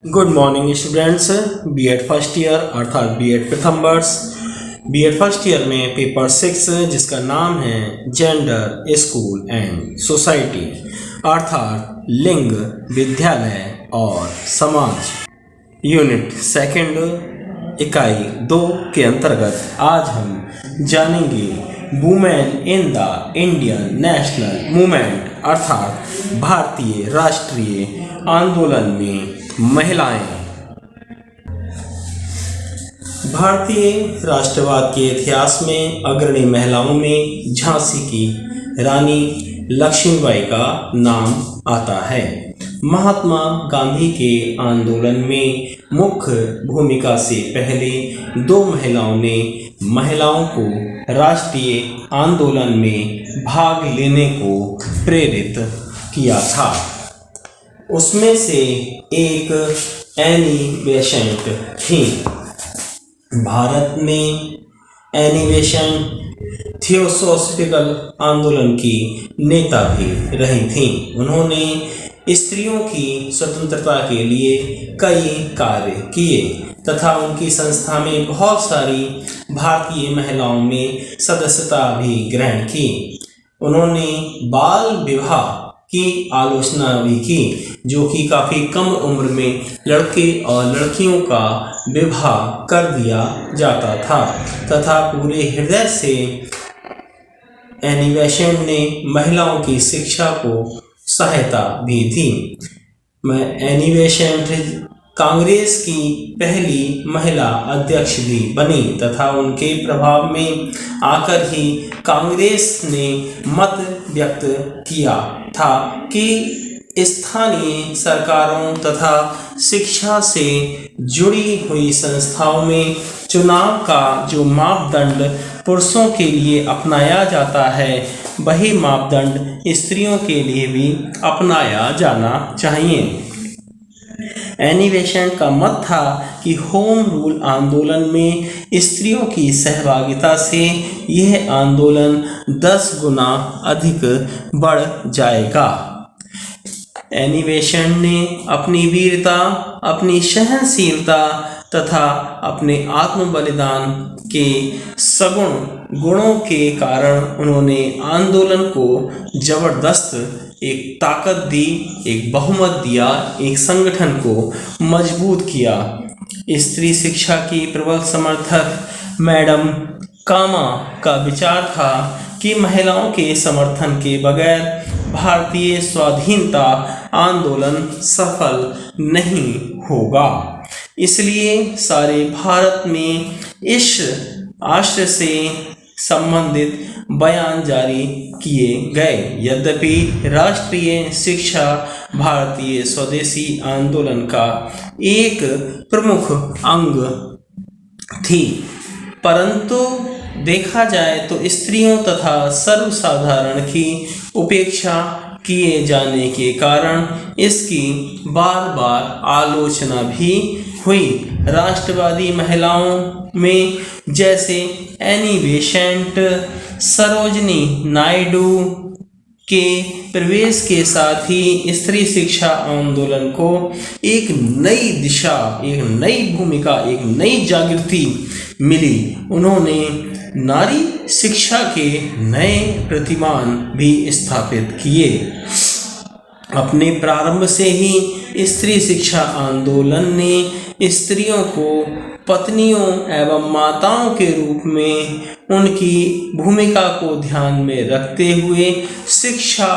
Good morning students. BEd first year अर्थात BEd प्रथम वर्ष बीएड फर्स्ट ईयर में पेपर 6 जिसका नाम है जेंडर स्कूल एंड सोसाइटी अर्थात लिंग, विद्यालय और समाज, यूनिट सेकंड इकाई 2 के अंतर्गत आज हम जानेंगे women in the Indian national movement अर्थात भारतीय राष्ट्रीय आंदोलन में महिलाएं। भारतीय राष्ट्रवाद के इतिहास में अग्रणी महिलाओं में झांसी की रानी लक्ष्मीबाई का नाम आता है। महात्मा गांधी के आंदोलन में मुख्य भूमिका से पहले 2 महिलाओं ने महिलाओं को राष्ट्रीय आंदोलन में भाग लेने को प्रेरित किया था। उसमें से एक एनी बेसेंट थी। भारत में एनी बेसेंट थियोसॉफिकल आंदोलन की नेता भी रही थीं। उन्होंने स्त्रियों की स्वतंत्रता के लिए कई कार्य किए तथा उनकी संस्था में बहुत सारी भारतीय महिलाओं में सदस्यता भी ग्रहण की। उन्होंने बाल विवाह की आलोचना भी की, जो कि काफ़ी कम उम्र में लड़के और लड़कियों का विवाह कर दिया जाता था तथा पूरे हृदय से एनी बेसेंट ने महिलाओं की शिक्षा को सहायता भी दी। एनी बेसेंट कांग्रेस की पहली महिला अध्यक्ष भी बनी तथा उनके प्रभाव में आकर ही कांग्रेस ने मत व्यक्त किया था कि स्थानीय सरकारों तथा शिक्षा से जुड़ी हुई संस्थाओं में चुनाव का जो मापदंड पुरुषों के लिए अपनाया जाता है, वही मापदंड स्त्रियों के लिए भी अपनाया जाना चाहिए। एनी बेसेंट का मत था कि होम रूल आंदोलन में स्त्रियों की सहभागिता से यह आंदोलन 10 गुना अधिक बढ़ जाएगा। एनी बेसेंट ने अपनी वीरता, अपनी सहनशीलता तथा अपने आत्म बलिदान के सगुण गुणों के कारण उन्होंने आंदोलन को जबरदस्त एक ताकत दी, एक बहुमत दिया, एक संगठन को मजबूत किया। स्त्री शिक्षा की प्रबल समर्थक मैडम कामा का विचार था कि महिलाओं के समर्थन के बगैर भारतीय स्वाधीनता आंदोलन सफल नहीं होगा। इसलिए सारे भारत में इस आशय से संबंधित बयान जारी किए गए। यद्यपि राष्ट्रीय शिक्षा भारतीय स्वदेशी आंदोलन का एक प्रमुख अंग थी, परंतु देखा जाए तो स्त्रियों तथा सर्वसाधारण की उपेक्षा किए जाने के कारण इसकी बार बार आलोचना भी हुई। राष्ट्रवादी महिलाओं में जैसे एनी बेसेंट, सरोजनी नायडू के प्रवेश के साथ ही स्त्री शिक्षा आंदोलन को एक नई दिशा, एक नई भूमिका, एक नई जागृति मिली। उन्होंने नारी शिक्षा के नए प्रतिमान भी स्थापित किए। अपने प्रारंभ से ही स्त्री शिक्षा आंदोलन ने स्त्रियों को पत्नियों एवं माताओं के रूप में उनकी भूमिका को ध्यान में रखते हुए शिक्षा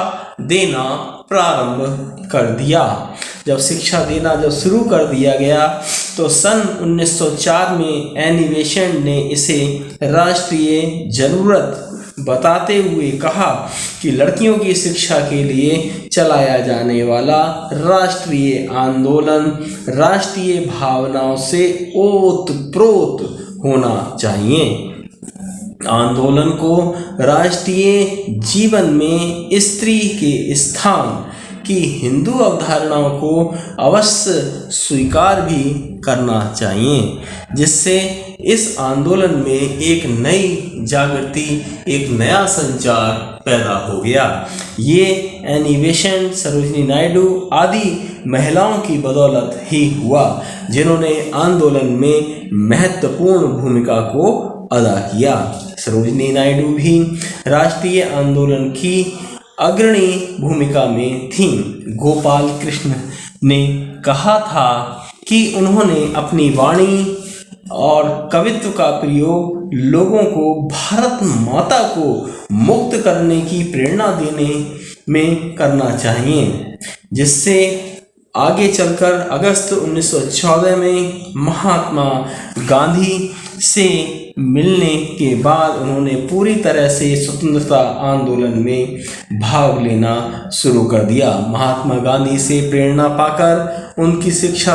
देना प्रारंभ कर दिया। जब शिक्षा देना शुरू कर दिया गया तो सन 1904 में एनी बेसेंट ने इसे राष्ट्रीय जरूरत बताते हुए कहा कि लड़कियों की शिक्षा के लिए चलाया जाने वाला राष्ट्रीय आंदोलन राष्ट्रीय भावनाओं से ओतप्रोत होना चाहिए। आंदोलन को राष्ट्रीय जीवन में स्त्री के स्थान की हिंदू अवधारणाओं को अवश्य स्वीकार भी करना चाहिए, जिससे इस आंदोलन में एक नई जागृति, एक नया संचार पैदा हो गया। ये एनिवेशन सरोजिनी नायडू आदि महिलाओं की बदौलत ही हुआ जिन्होंने आंदोलन में महत्वपूर्ण भूमिका को अदा किया। सरोजिनी नायडू भी राष्ट्रीय आंदोलन की अग्रणी भूमिका में थीं। गोपाल कृष्ण ने कहा था कि उन्होंने अपनी वाणी और कवित्व का प्रयोग लोगों को भारत माता को मुक्त करने की प्रेरणा देने में करना चाहिए, जिससे आगे चलकर अगस्त 1914 में महात्मा गांधी से मिलने के बाद उन्होंने पूरी तरह से स्वतंत्रता आंदोलन में भाग लेना शुरू कर दिया। महात्मा गांधी से प्रेरणा पाकर उनकी शिक्षा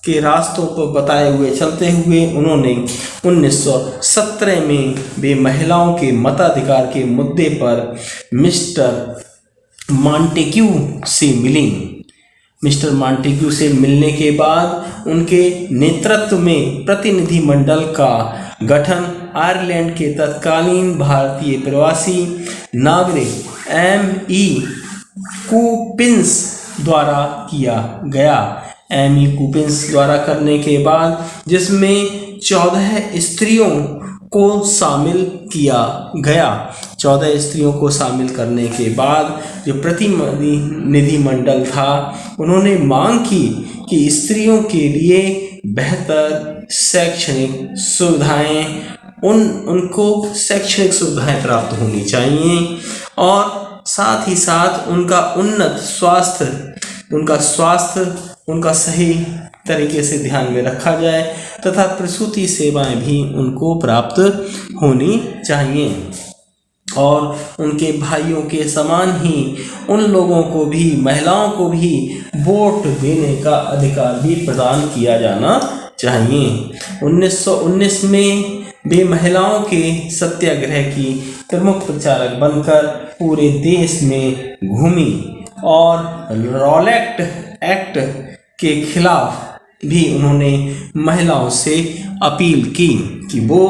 के रास्तों पर बताए हुए चलते हुए उन्होंने 1917 में वे महिलाओं के मताधिकार के मुद्दे पर मिस्टर मॉन्टेग्यू से मिली। मिस्टर मॉन्टेग्यू से मिलने के बाद उनके नेतृत्व में प्रतिनिधिमंडल का गठन आयरलैंड के तत्कालीन भारतीय प्रवासी नागरिक M.E. कूपिंस द्वारा किया गया। M.E. कूपिंस द्वारा करने के बाद जिसमें 14 स्त्रियों को शामिल किया गया। 14 स्त्रियों को शामिल करने के बाद जो प्रतिनिधिमंडल था उन्होंने मांग की कि स्त्रियों के लिए बेहतर शैक्षणिक सुविधाएं उनको शैक्षणिक सुविधाएं प्राप्त होनी चाहिए और साथ ही साथ उनका उन्नत स्वास्थ्य उनका सही तरीके से ध्यान में रखा जाए तथा प्रसूति सेवाएं भी उनको प्राप्त होनी चाहिए और उनके भाइयों के समान ही उन लोगों को भी महिलाओं को भी वोट देने का अधिकार भी प्रदान किया जाना चाहिए। 1919 में वे महिलाओं के सत्याग्रह की प्रमुख प्रचारक बनकर पूरे देश में घूमी और रॉलेट एक्ट के खिलाफ भी उन्होंने महिलाओं से अपील की कि वो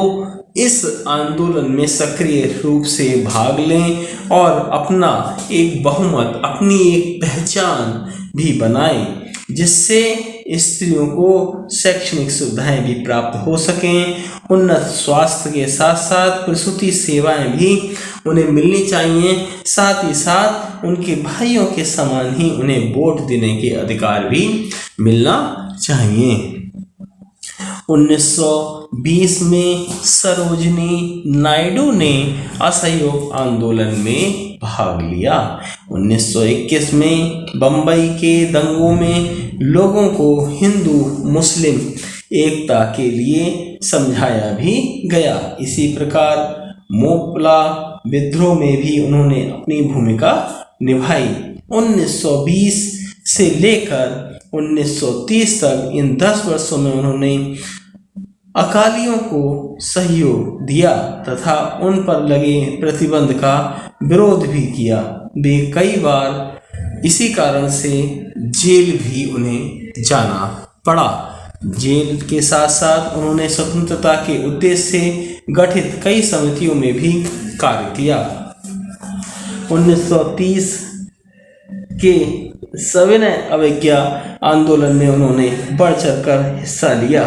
इस आंदोलन में सक्रिय रूप से भाग लें और अपना एक बहुमत, अपनी एक पहचान भी बनाएं, जिससे स्त्रियों को शैक्षणिक सुविधाएं भी प्राप्त हो सकें। उन्नत स्वास्थ्य के साथ साथ प्रसूति सेवाएं भी उन्हें मिलनी चाहिए। साथ ही साथ उनके भाइयों के समान ही उन्हें वोट देने के अधिकार भी मिलना चाहिए। 1920 में सरोजिनी नायडू ने असहयोग आंदोलन में भाग लिया। 1921 में बंबई के दंगों में लोगों को हिंदू मुस्लिम एकता के लिए समझाया भी गया। इसी प्रकार मोपला विद्रोह में भी उन्होंने अपनी भूमिका निभाई। 1920 से लेकर 1930 तक इन 10 वर्षों में उन्होंने अकालियों को सहयोग दिया तथा उन पर लगे प्रतिबंध का विरोध भी किया। वे कई बार इसी कारण से जेल भी उन्हें जाना पड़ा। जेल के साथ साथ उन्होंने स्वतंत्रता के उद्देश्य से गठित कई समितियों में भी कार्य किया। 1930 के सविनय अवज्ञा आंदोलन में उन्होंने बढ़ चढ़कर हिस्सा लिया।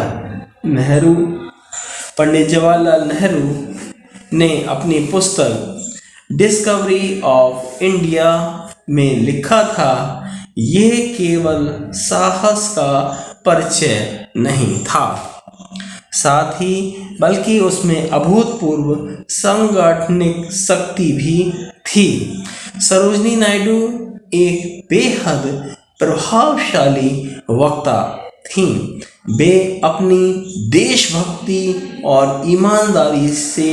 पंडित जवाहरलाल नेहरू ने अपनी पुस्तक डिस्कवरी ऑफ इंडिया में लिखा था, यह केवल साहस का परिचय नहीं था, साथ ही बल्कि उसमें अभूतपूर्व सांगठनिक शक्ति भी थी। सरोजिनी नायडू एक बेहद प्रभावशाली वक्ता थीं। वे अपनी देशभक्ति और ईमानदारी से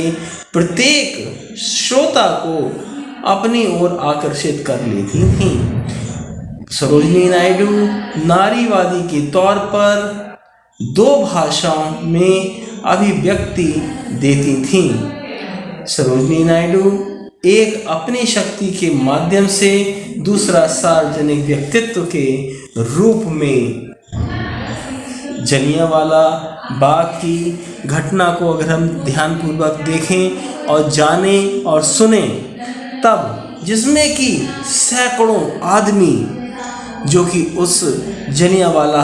प्रत्येक श्रोता को अपनी ओर आकर्षित कर लेती थीं। सरोजिनी नायडू नारीवादी के तौर पर 2 भाषाओं में अभिव्यक्ति देती थीं। सरोजिनी नायडू एक अपनी शक्ति के माध्यम से दूसरा सार्वजनिक व्यक्तित्व के रूप में जलियांवाला बाग की घटना को अगर हम ध्यानपूर्वक देखें और जानें और सुनें तब जिसमें कि सैकड़ों आदमी, जो कि उस जलियांवाला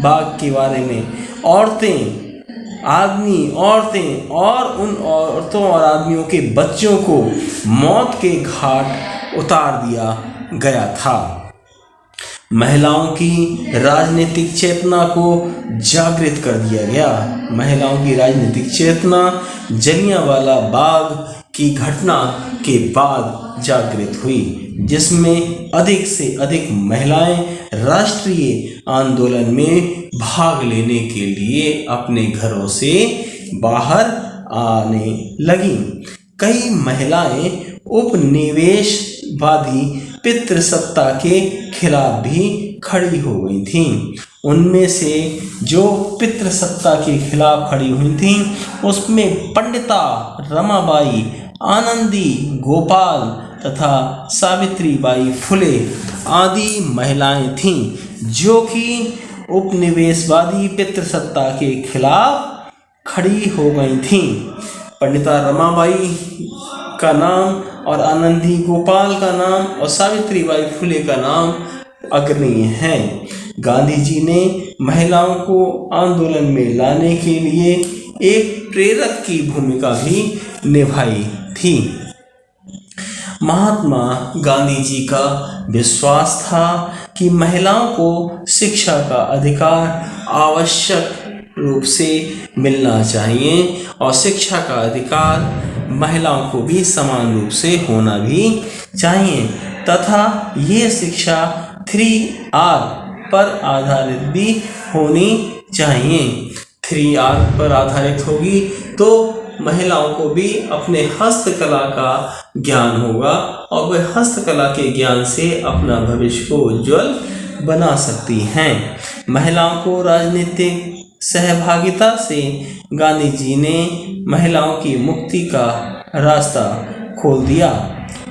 बाग के बारे में औरतें और उन औरतों और आदमियों के बच्चों को मौत के घाट उतार दिया गया था। महिलाओं की राजनीतिक चेतना को जागृत कर दिया गया। महिलाओं की राजनीतिक चेतना जलियांवाला बाग की घटना के बाद जागृत हुई, जिसमें अधिक से अधिक महिलाएं राष्ट्रीय आंदोलन में भाग लेने के लिए अपने घरों से बाहर आने लगीं। कई महिलाएं उपनिवेशवादी पितृसत्ता के खिलाफ भी खड़ी हो गई थीं। उनमें से जो पितृसत्ता के खिलाफ खड़ी हुई थीं, उसमें पंडिता रमाबाई, आनंदी गोपाल तथा सावित्रीबाई फुले आदि महिलाएं थीं, जो कि उपनिवेशवादी पितृसत्ता के खिलाफ खड़ी हो गई थीं। पंडिता रमाबाई का नाम और आनंदी गोपाल का नाम और सावित्रीबाई फुले का नाम अग्रणीय हैं। गांधी जी ने महिलाओं को आंदोलन में लाने के लिए एक प्रेरक की भूमिका भी निभाई थी। महात्मा गांधी जी का विश्वास था कि महिलाओं को शिक्षा का अधिकार आवश्यक रूप से मिलना चाहिए और शिक्षा का अधिकार महिलाओं को भी समान रूप से होना भी चाहिए तथा ये शिक्षा 3R पर आधारित भी होनी चाहिए। 3R पर आधारित होगी तो महिलाओं को भी अपने हस्तकला का ज्ञान होगा और वे हस्तकला के ज्ञान से अपना भविष्य को उज्जवल बना सकती हैं। महिलाओं को राजनीतिक सहभागिता से गांधी जी ने महिलाओं की मुक्ति का रास्ता खोल दिया।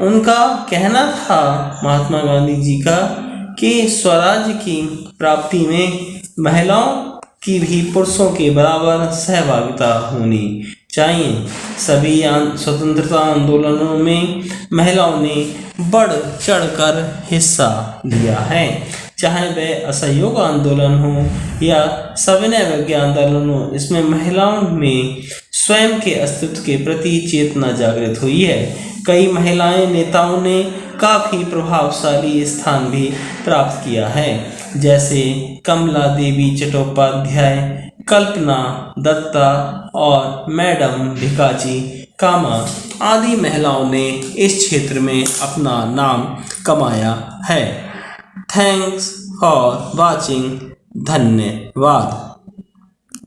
उनका कहना था, महात्मा गांधी जी का, कि स्वराज्य की प्राप्ति में महिलाओं की भी पुरुषों के बराबर सहभागिता होनी चाहिए। सभी स्वतंत्रता आंदोलनों में महिलाओं ने बढ़ चढ़कर हिस्सा लिया है, चाहे वह असहयोग आंदोलन हो या सविनय विज्ञान आंदोलन हो। इसमें महिलाओं में स्वयं के अस्तित्व के प्रति चेतना जागृत हुई है। कई महिलाएं नेताओं ने काफ़ी प्रभावशाली स्थान भी प्राप्त किया है, जैसे कमला देवी चट्टोपाध्याय, कल्पना दत्ता और मैडम भिकाजी कामा आदि महिलाओं ने इस क्षेत्र में अपना नाम कमाया है। Thanks for watching. धन्यवाद।